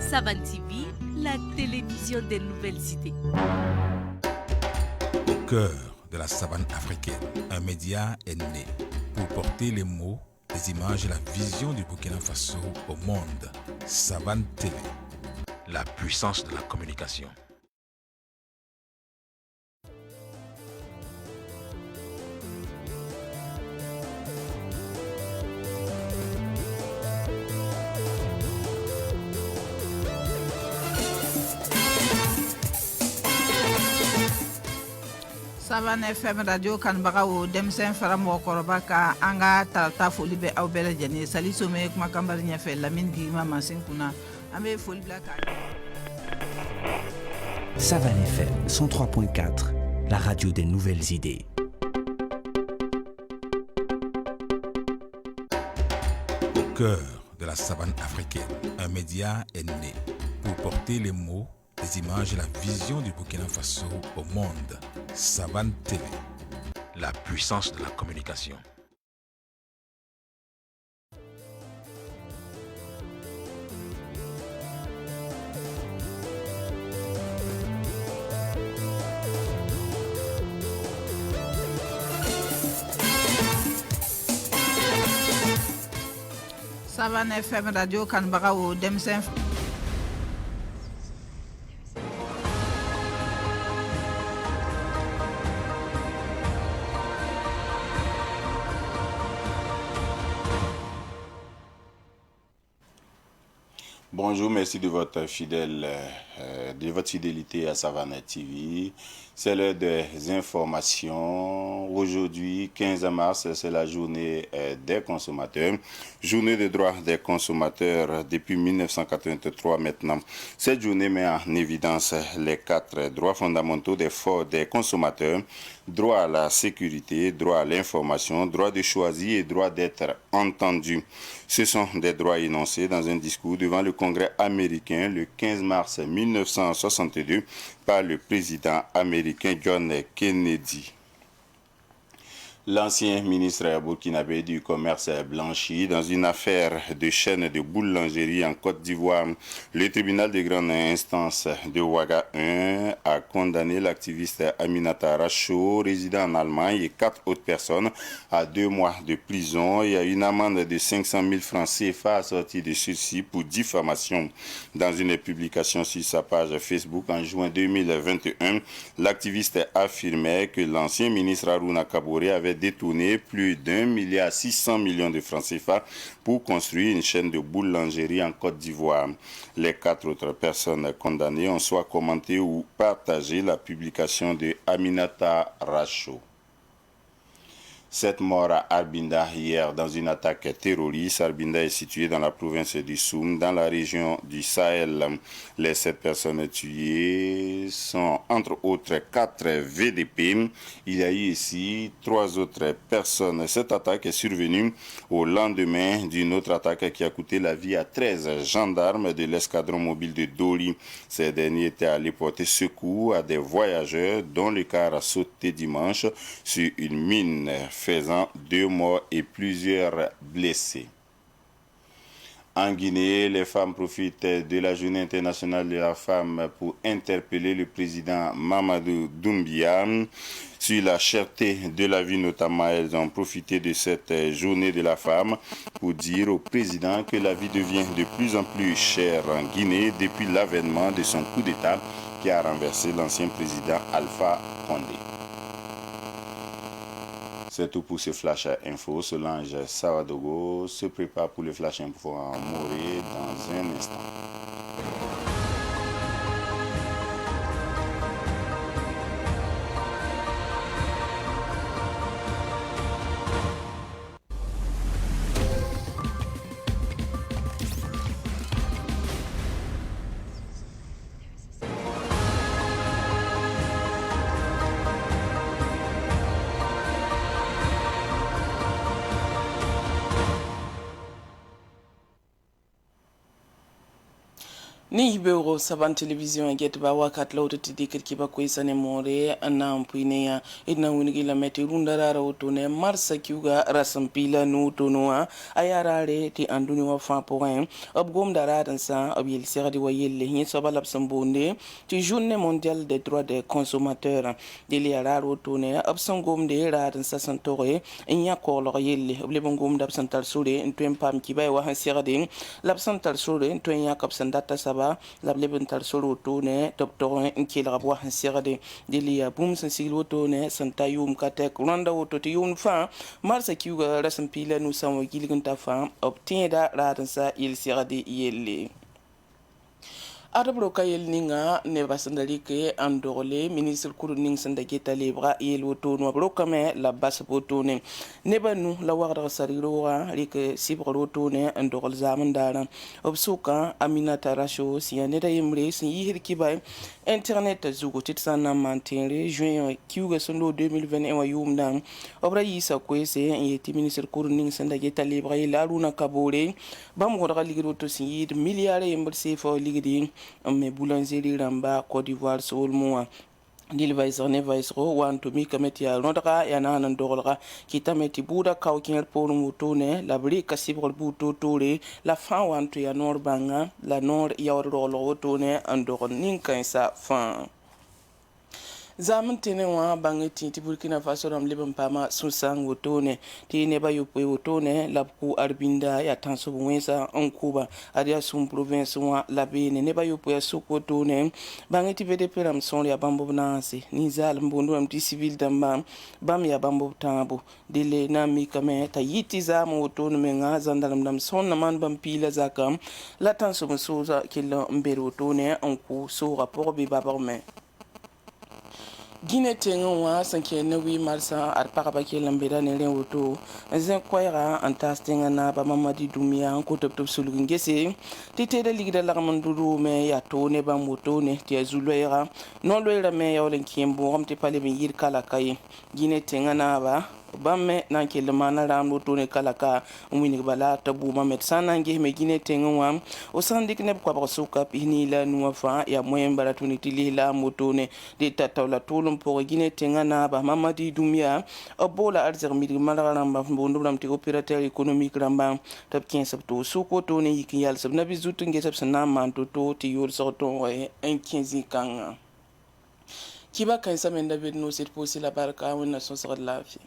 Savane TV, la télévision des nouvelles idées. Au cœur de la savane africaine, un média est né pour porter les mots, les images et la vision du Burkina Faso au monde. Savane TV, la puissance de la communication. Savane FM radio kanbagaw denmisɛn fara mɔgɔkɔrɔba ka an ka tarata foli bɛ aw bɛɛ lajɛlen sali somɛ kumakan bari ɲɛfɛ Lamine Gima mansin kunna an bɛ foli bila ka Savane FM 103.4, la radio des nouvelles idées. Au cœur de la savane africaine, un média est né pour porter les mots, les images et la vision du Burkina Faso au monde. Savane TV, la puissance de la communication. Savane FM radio kanbagaw denmisɛn Bonjour, merci de votre fidélité à Savane TV. C'est l'heure des informations. Aujourd'hui, 15 mars, c'est la journée des consommateurs. Journée des droits des consommateurs depuis 1983 maintenant. Cette journée met en évidence les 4 droits fondamentaux des consommateurs. Droit à la sécurité, droit à l'information, droit de choisir et droit d'être entendu. Ce sont des droits énoncés dans un discours devant le Congrès américain le 15 mars 1962 par le président américain John Kennedy. L'ancien ministre burkinabé du commerce blanchi dans une affaire de chaîne de boulangerie en Côte d'Ivoire. Le tribunal de grande instance de Ouaga 1 a condamné l'activiste Aminata Racho, résident en Allemagne, et 4 autres personnes à 2 mois de prison et à une amende de 500 000 francs CFA assortie de sursis pour diffamation. Dans une publication sur sa page Facebook en juin 2021, l'activiste affirmait que l'ancien ministre Harouna Kaboré avait détourné plus d'1,6 milliard de francs CFA pour construire une chaîne de boulangerie en Côte d'Ivoire. Les 4 autres personnes condamnées ont soit commenté ou partagé la publication de Aminata Racho. 7 morts à Arbinda hier dans une attaque terroriste. Arbinda est située dans la province du Soum, dans la région du Sahel. Les 7 personnes tuées sont entre autres 4 VDP. Il y a eu ici 3 autres personnes. Cette attaque est survenue au lendemain d'une autre attaque qui a coûté la vie à 13 gendarmes de l'escadron mobile de Doli. Ces derniers étaient allés porter secours à des voyageurs dont le car a sauté dimanche sur une mine, faisant 2 morts et plusieurs blessés. En Guinée, les femmes profitent de la journée internationale de la femme pour interpeller le président Mamadou Doumbia sur la cherté de la vie. Notamment, elles ont profité de cette journée de la femme pour dire au président que la vie devient de plus en plus chère en Guinée depuis l'avènement de son coup d'État qui a renversé l'ancien président Alpha Condé. C'est tout pour ce Flash Info. Solange Sawadogo se prépare pour le Flash Info en Morée dans un instant. ni beuro saban television get ba wakat lawto tidi kirki ba koy sane more anam puineya idna woni la meti rundara woto ne marsa kiuga rasampila no to noa ayarare ti anduni wa fa point ob gom dara dan sa ob yel serdi wa yelle hin so balab sambonde ti journée mondiale des droits des consommateurs de liarar woto ne ob sangom de ra dan sa santore nya ko lo yelle ob le bangom dab santal sure en tem pam ki bay wa han serdi lab santal sure en to nya kap sandata saba lab le bental sure to ne top to en ki la wa han serdi de lia bum san siglo to ne santa yum katek randa woto ti yum fa marsa kiuga rasampila nu san wa gilgin ta fa obtienda ra dan sa il serdi yelle Arabro kayel ninga ne basandali ke andorle ministre kuru ning sandage talibra yel woto no bro kame la bas woto ne banu la warda sariroa rike sibro woto ne andorl zaman dara obsuka aminata rasho siane da yimre sin yihir kibay internet zugo titsana mantenre juin kiuga sondo 2021 wa yumdan obra yisa kwese yeti ministre kuru ning sandage talibra yel aruna kabore bam godra ligiro to sin yid milliards yimber sefo ligidi mais boulangerie ramba Côte d'Ivoire sol mois dil vaisor ne vaisro wan to mi kameti ya nodra ya nanan dorga kitameti buda kawkin pour mutone la bri kasibol buto tore la fin wan to ya norbanga la nor ya rolo tone andor ninkan sa fin zaman tene wa bangeti ti Burkina Faso ram liban pama susang wotone ti ne ba yopo wotone labku arbinda ya tanso wensa en Cuba adia sum province wa labene ne ba yopo ya sukotone bangeti BDP ram son ya bambo nansi ni zal mbondo am ti civil damba bam ya bambo tambo dile na mi kame ta yiti za mo wotone menga zandalam dam son na man bam pila zakam la tanso musuza kilo mbere wotone en ku so rapport bi babarme Guinée tenga sanke na wi marsa ar paraba ke lambira ne ren woto zen koyra antastinga na ba mamadi dumia ko top top sulu ngese tite da ligida la manduru me ya to ne ba moto ne ti azuloira non loira me ya olen kimbo amte pale be yir kala kai Guinée tenga na ba bamme nan ke lemana ramdo to ne kala ka umini bala tabu mamet sanange me Guinée tenga wa o sandik ne kwa ba suka pini la nuwa ya moyen bala to ne tilila moto ne de tatawla tolum pour Guinée tenga na ba mamadi dumia abola arzer mi malala ba mbondo ram ti opérateur économique ramba tab 15 septo suko to ne yiki yal sab na bizutu nge sab sana manto to ti yor sorto en 15 kanga kiba kan sa men David no c'est possible la barka on na so sur la vie